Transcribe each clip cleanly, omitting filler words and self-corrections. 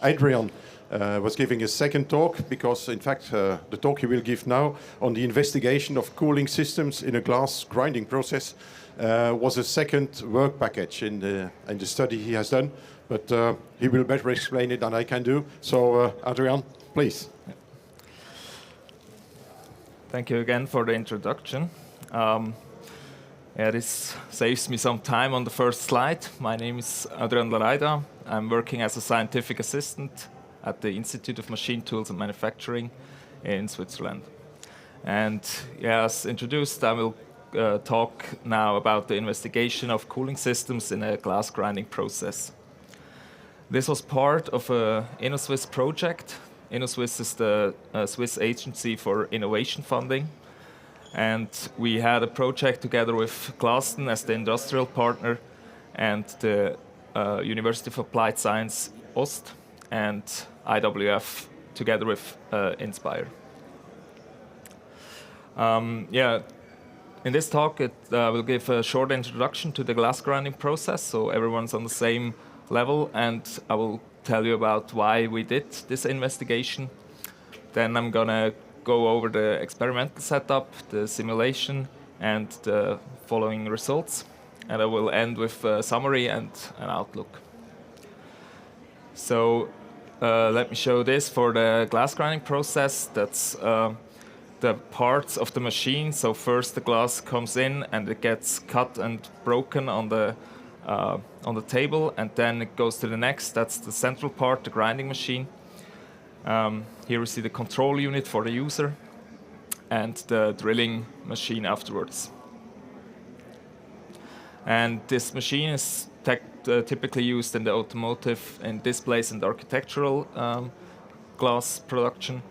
Adrian was giving a second talk because, in fact, the talk he will give now on the investigation of cooling systems in a glass grinding process was a second work package in the study he has done. But he will better explain it than I can do. So, Adrian, please. Thank you again for the introduction. This saves me some time on the first slide. My name is Adrian Lareida. I'm working as a scientific assistant at the Institute of Machine Tools and Manufacturing in Switzerland. And as introduced, I will talk now about the investigation of cooling systems in a glass grinding process. This was part of a InnoSwiss project. InnoSwiss is the Swiss agency for innovation funding. And we had a project together with Glaston as the industrial partner and the University of Applied Science Ost and IWF together with Inspire. In this talk, it will give a short introduction to the glass grinding process, so everyone's on the same level, and I will tell you about why we did this investigation. Then I'm gonna go over the experimental setup, the simulation, and the following results. And I will end with a summary and an outlook. So let me show this for the glass grinding process. That's the parts of the machine. So first the glass comes in and it gets cut and broken on the table, and then it goes to the next. That's the central part, the grinding machine. Here we see the control unit for the user and the drilling machine afterwards. And this machine is typically used in the automotive and displays and architectural glass production.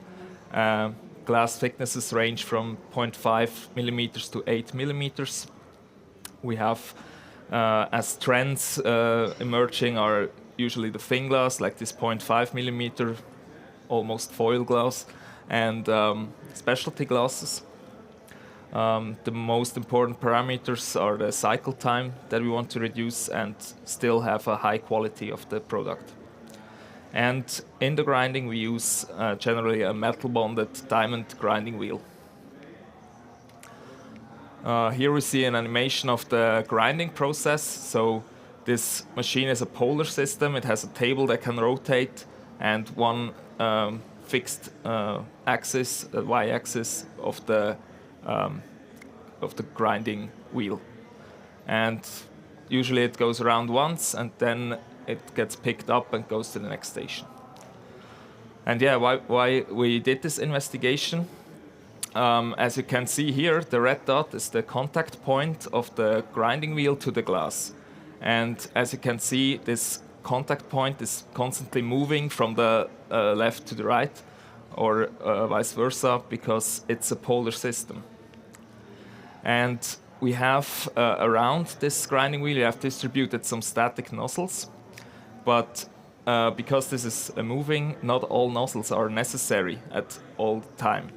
Glass thicknesses range from 0.5 millimeters to 8 millimeters. We have, as trends emerging, are usually the thin glass, like this 0.5 millimeter, almost foil glass, and specialty glasses. The most important parameters are the cycle time that we want to reduce and still have a high quality of the product. And in the grinding, we use generally a metal-bonded diamond grinding wheel. Here we see an animation of the grinding process. So this machine is a polar system. It has a table that can rotate and one fixed axis, the y-axis of the grinding wheel. And usually it goes around once, and then it gets picked up and goes to the next station. And why we did this investigation? As you can see here, the red dot is the contact point of the grinding wheel to the glass. And as you can see, this contact point is constantly moving from the left to the right, or vice versa, because it's a polar system. And we have around this grinding wheel, we have distributed some static nozzles. But because this is moving, not all nozzles are necessary at all time.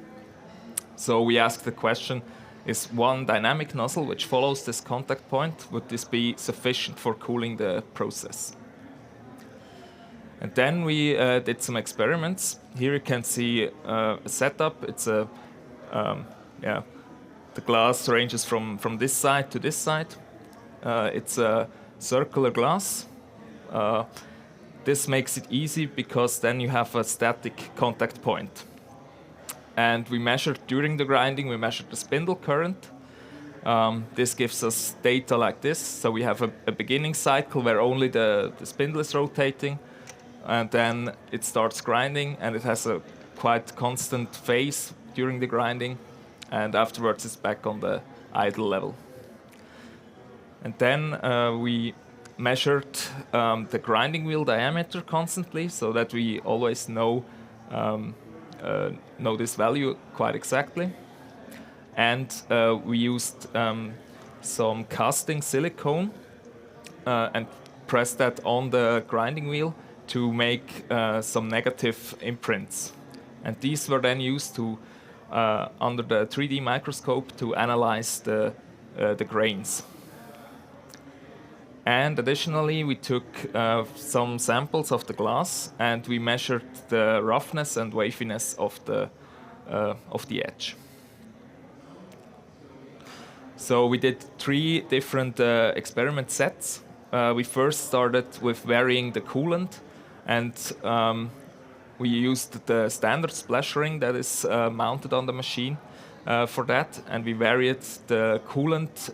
So we asked the question, is one dynamic nozzle which follows this contact point, would this be sufficient for cooling the process? And then we did some experiments. Here you can see a setup. It's the glass ranges from this side to this side. It's a circular glass. This makes it easy because then you have a static contact point. And we measured during the grinding, we measured the spindle current. This gives us data like this. So we have a beginning cycle where only the spindle is rotating, and then it starts grinding, and it has a quite constant phase during the grinding, and afterwards it's back on the idle level. And then we measured the grinding wheel diameter constantly, so that we always know this value quite exactly. And we used some casting silicone and pressed that on the grinding wheel to make some negative imprints. And these were then used to, under the 3D microscope, to analyze the grains. And additionally, we took some samples of the glass and we measured the roughness and waviness of the edge. So we did 3 different experiment sets. We first started with varying the coolant, and we used the standard splash ring that is mounted on the machine for that, and we varied the coolant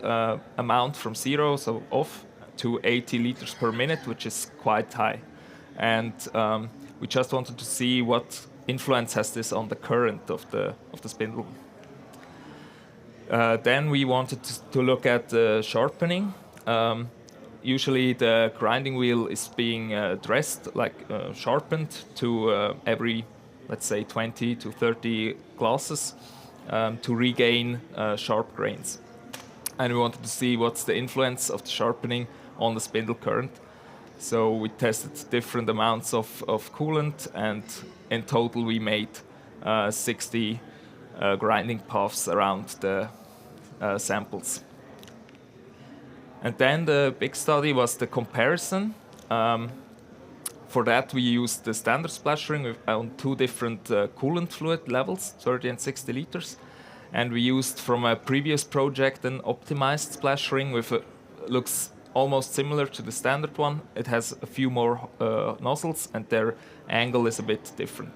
amount from 0, so off, to 80 liters per minute, which is quite high. And we just wanted to see what influence has this on the current of the spindle. Then we wanted to look at the sharpening. Usually the grinding wheel is being dressed, like sharpened to every, let's say, 20 to 30 glasses to regain sharp grains. And we wanted to see what's the influence of the sharpening on the spindle current. So we tested different amounts of coolant, and in total we made 60 grinding paths around the samples. And then the big study was the comparison. For that we used the standard splash ring on 2 different coolant fluid levels, 30 and 60 liters. And we used from a previous project an optimized splash ring with looks almost similar to the standard one. It has a few more nozzles and their angle is a bit different.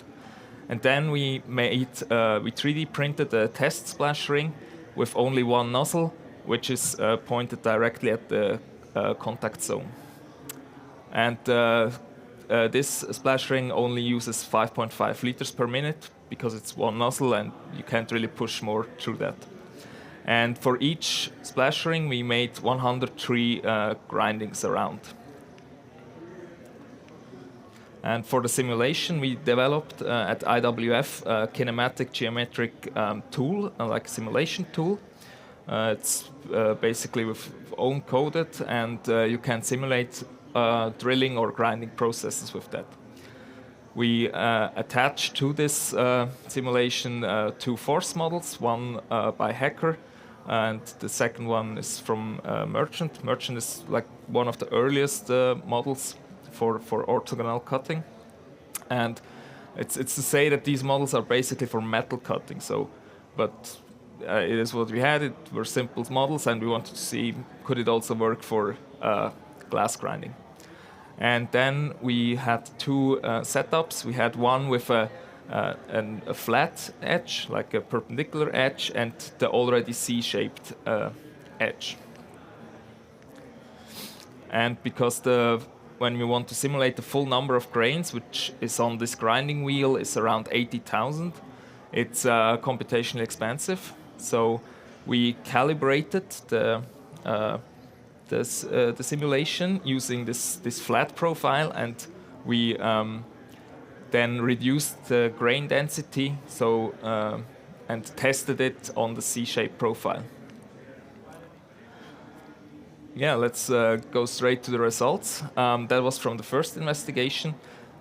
And then we 3D printed a test splash ring with only 1 nozzle, which is pointed directly at the contact zone. And this splash ring only uses 5.5 liters per minute because it's 1 nozzle and you can't really push more through that. And for each splash ring, we made 103 grindings around. And for the simulation, we developed at IWF a kinematic geometric tool, like a simulation tool. It's basically with own coded, and you can simulate drilling or grinding processes with that. We attach to this simulation 2 force models, one by Hacker, and the second one is from Merchant. Merchant is like one of the earliest models for orthogonal cutting. And it's to say that these models are basically for metal cutting. So, but it is what we had. It were simple models, and we wanted to see could it also work for glass grinding. And then we had 2 setups. We had one with a flat edge, like a perpendicular edge, and the already C-shaped edge. And because when we want to simulate the full number of grains, which is on this grinding wheel, is around 80,000, it's computationally expensive. So we calibrated the simulation using this flat profile, and we then reduced the grain density, so and tested it on the C-shaped profile. Yeah, let's go straight to the results. That was from the first investigation.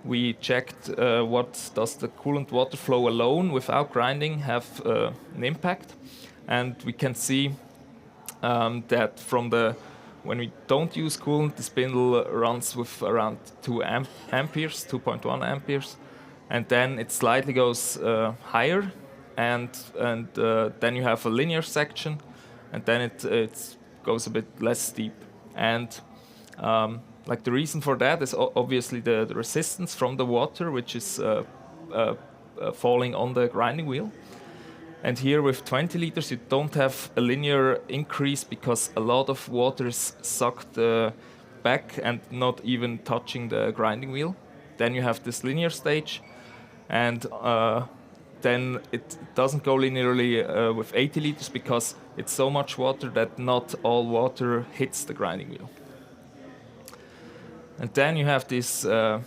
We checked what does the coolant water flow alone without grinding have an impact, and we can see that when we don't use coolant, the spindle runs with around 2 amperes, 2.1 amperes, and then it slightly goes higher, and then you have a linear section, and then it goes a bit less steep. And like the reason for that is obviously the resistance from the water, which is falling on the grinding wheel. And here with 20 liters, you don't have a linear increase because a lot of water is sucked back and not even touching the grinding wheel. Then you have this linear stage, and then it doesn't go linearly with 80 liters because it's so much water that not all water hits the grinding wheel. And then you have this the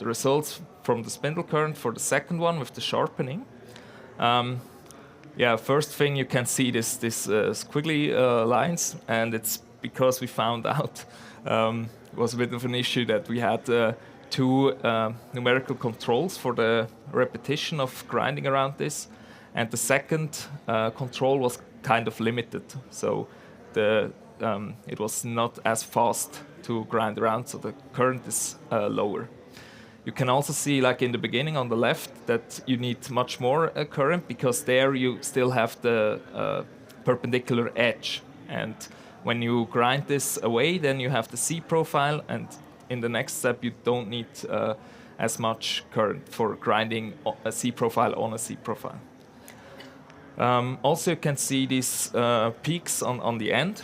results from the spindle current for the second one with the sharpening. First thing you can see this squiggly lines, and it's because we found out it was a bit of an issue that we had 2 numerical controls for the repetition of grinding around this, and the second control was kind of limited. So the it was not as fast to grind around, so the current is lower. You can also see, like in the beginning on the left, that you need much more current, because there you still have the perpendicular edge. And when you grind this away, then you have the C profile, and in the next step you don't need as much current for grinding a C profile on a C profile. Also, you can see these peaks on the end.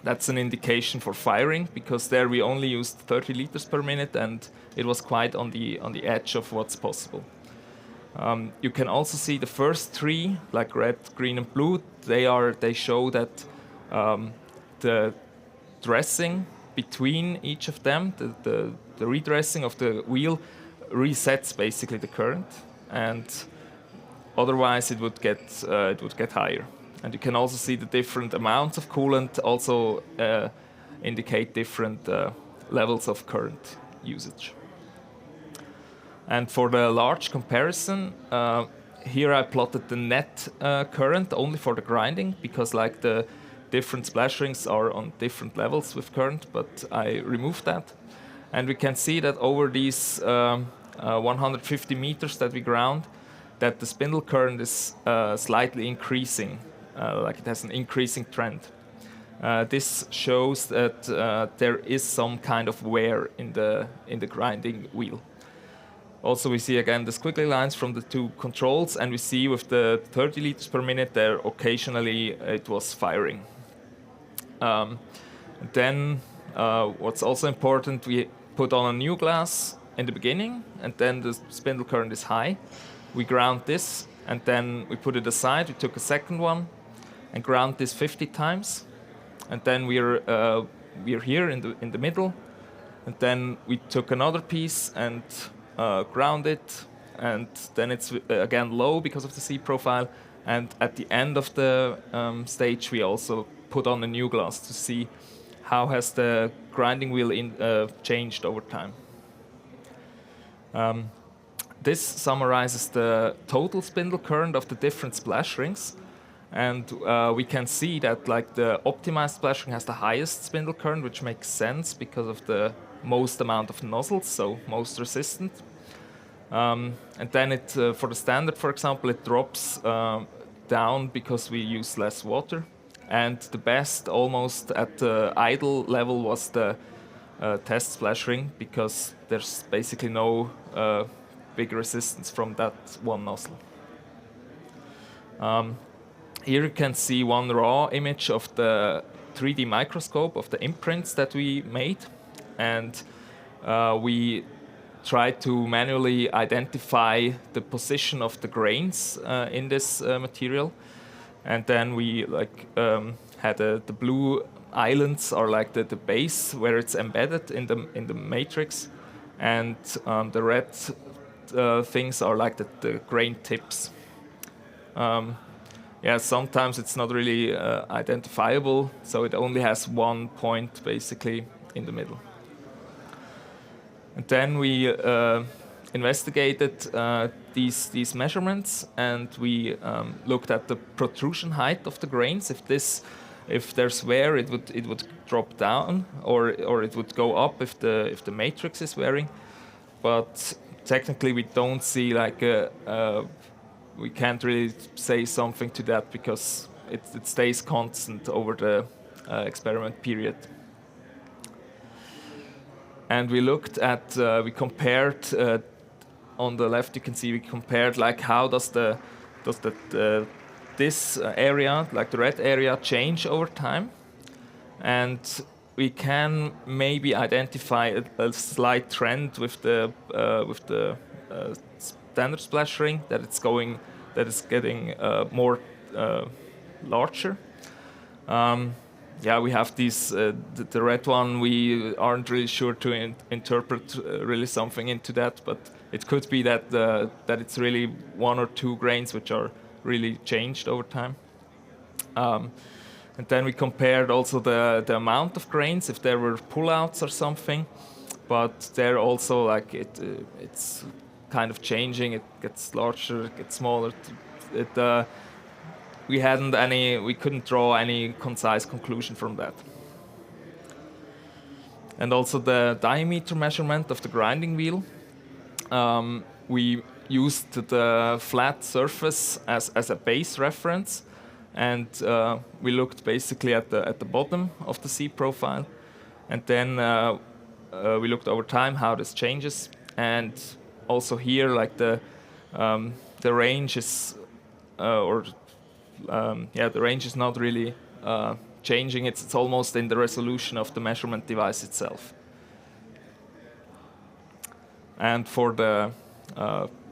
That's an indication for firing, because there we only used 30 liters per minute, and it was quite on the edge of what's possible. You can also see the first three, like red, green, and blue. They show that the dressing between each of them, the redressing of the wheel, resets basically the current, and otherwise it would get higher. And you can also see the different amounts of coolant also indicate different levels of current usage. And for the large comparison, here I plotted the net current only for the grinding, because like the different splash rings are on different levels with current, but I removed that. And we can see that over these 150 meters that we ground, that the spindle current is slightly increasing, like it has an increasing trend. This shows that there is some kind of wear in the grinding wheel. Also, we see again the squiggly lines from the two controls, and we see with the 30 liters per minute there, occasionally it was firing. Then what's also important, we put on a new glass in the beginning, and then the spindle current is high. We ground this, and then we put it aside. We took a second one and ground this 50 times, and then we're here in the middle, and then we took another piece and ground it, and then it's again low because of the C profile. And at the end of the stage, we also put on a new glass to see how has the grinding wheel changed over time. This summarizes the total spindle current of the different splash rings, and we can see that like the optimized splash ring has the highest spindle current, which makes sense because of the most amount of nozzles, so most resistant. And then it, for the standard, for example, it drops down because we use less water. And the best, almost at the idle level, was the test splash ring, because there's basically no big resistance from that one nozzle. Here you can see one raw image of the 3D microscope of the imprints that we made, and we tried to manually identify the position of the grains in this material. And then we had the blue islands are like the base where it's embedded in the matrix, and the red things are like the grain tips. Sometimes it's not really identifiable, so it only has one point basically in the middle. And then we investigated these measurements, and we looked at the protrusion height of the grains. If there's wear, it would drop down, or it would go up if the matrix is wearing. But technically, we don't see we can't really say something to that, because it stays constant over the experiment period. And we looked at, we compared, on the left you can see we compared like how does this area, like the red area, change over time. And we can maybe identify a slight trend with the standard splash ring, that it's getting more larger. We have these, the red one, we aren't really sure to interpret really something into that, but it could be that it's really one or two grains which are really changed over time. And then we compared also the amount of grains, if there were pullouts or something, but there also like it's kind of changing, it gets larger, it gets smaller. we couldn't draw any concise conclusion from that. And also the diameter measurement of the grinding wheel. We used the flat surface as a base reference, and we looked basically at the bottom of the C profile, and then we looked over time how this changes, and also here like the range is the range is not really changing. It's almost in the resolution of the measurement device itself. And for the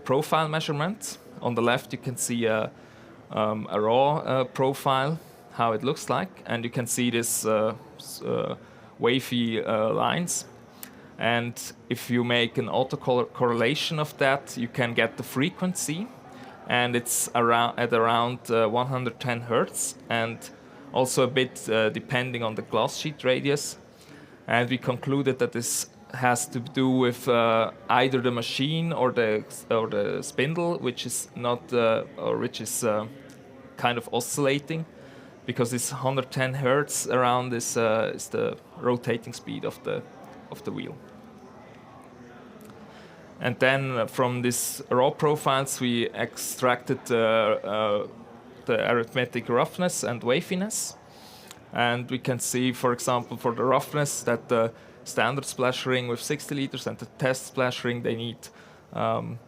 profile measurements, on the left you can see a raw profile, how it looks like, and you can see this wavy lines. And if you make an autocorrelation of that, you can get the frequency, and it's at around 110 Hertz, and also a bit depending on the glass sheet radius. And we concluded that this has to do with either the machine or the spindle, which is not kind of oscillating, because this 110 Hertz around is the rotating speed of the wheel. And then from these raw profiles, we extracted the arithmetic roughness and waviness. And we can see, for example, for the roughness, that the standard splash ring with 60 liters and the test splash ring, they need when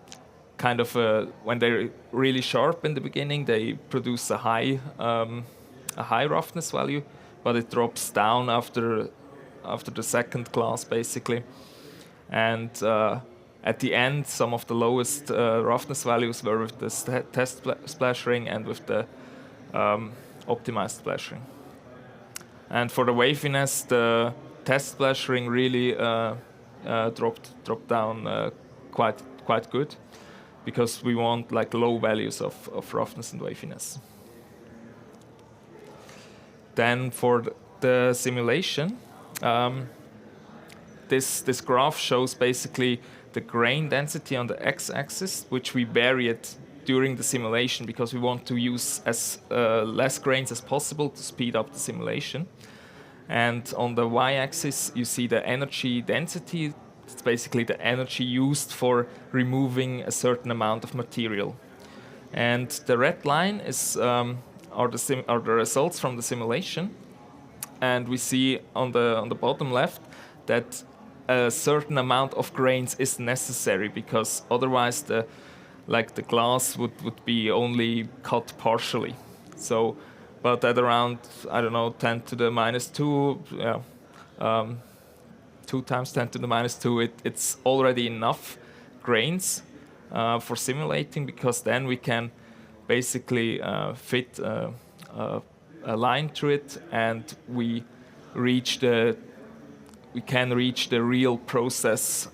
they're really sharp in the beginning, they produce a high roughness value, but it drops down after the second class, basically. And at the end, some of the lowest roughness values were with the test splash ring and with the optimized splash ring. And for the waviness, the test splash ring really dropped down quite good, because we want like low values of roughness and waviness. Then for the simulation, this graph shows basically the grain density on the x-axis, which we varied during the simulation because we want to use as less grains as possible to speed up the simulation. And on the y-axis, you see the energy density. It's basically the energy used for removing a certain amount of material. And the red line is are the results from the simulation. And we see on the bottom left that a certain amount of grains is necessary, because otherwise the glass would be only cut partially. So, but at around, I don't know, 10 to the minus 2, 2 times 10 to the minus 2, it's already enough grains for simulating, because then we can basically fit a line through it, and we can reach the real process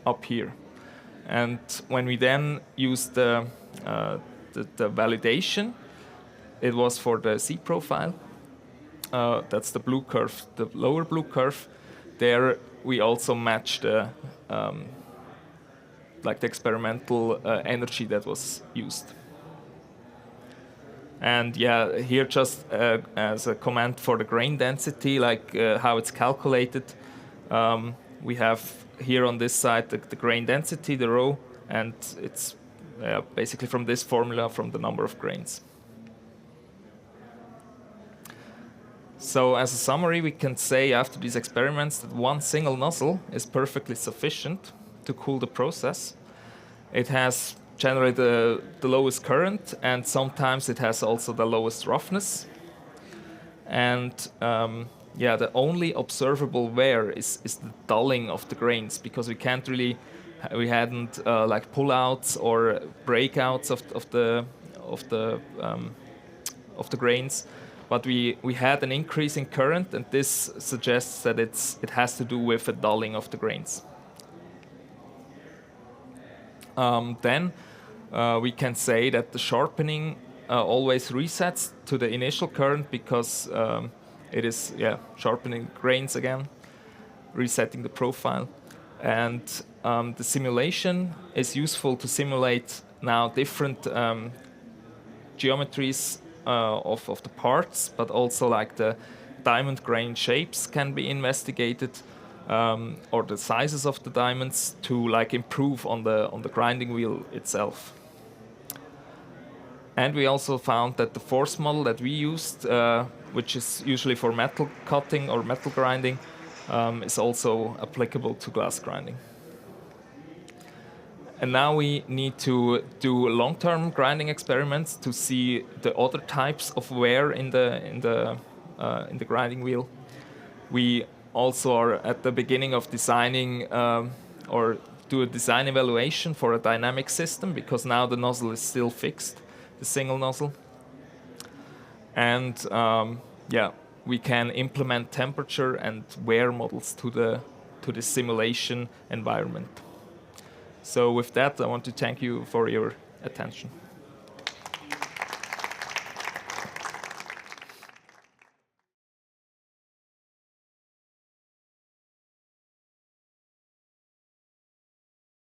up here. And when we then use the validation, it was for the C profile. That's the blue curve, the lower blue curve. There we also match the experimental energy that was used. And yeah, here just as a comment for the grain density, how it's calculated, we have here on this side the grain density, the rho, and it's basically from this formula from the number of grains. So as a summary, we can say after these experiments that one single nozzle is perfectly sufficient to cool the process. It has generated the lowest current, and sometimes it has also the lowest roughness. And the only observable wear is the dulling of the grains, because we hadn't pullouts or breakouts of the grains, but we had an increase in current, and this suggests that it has to do with a dulling of the grains. Then we can say that the sharpening always resets to the initial current, because it is sharpening grains again, resetting the profile. And the simulation is useful to simulate now different geometries of the parts, but also like the diamond grain shapes can be investigated, or the sizes of the diamonds to like improve on the grinding wheel itself. And we also found that the force model that we used, which is usually for metal cutting or metal grinding, is also applicable to glass grinding. And now we need to do long-term grinding experiments to see the other types of wear in the grinding wheel. We also are at the beginning of designing or do a design evaluation for a dynamic system, because now the nozzle is still fixed, the single nozzle. And we can implement temperature and wear models to the simulation environment. So with that, I want to thank you for your attention.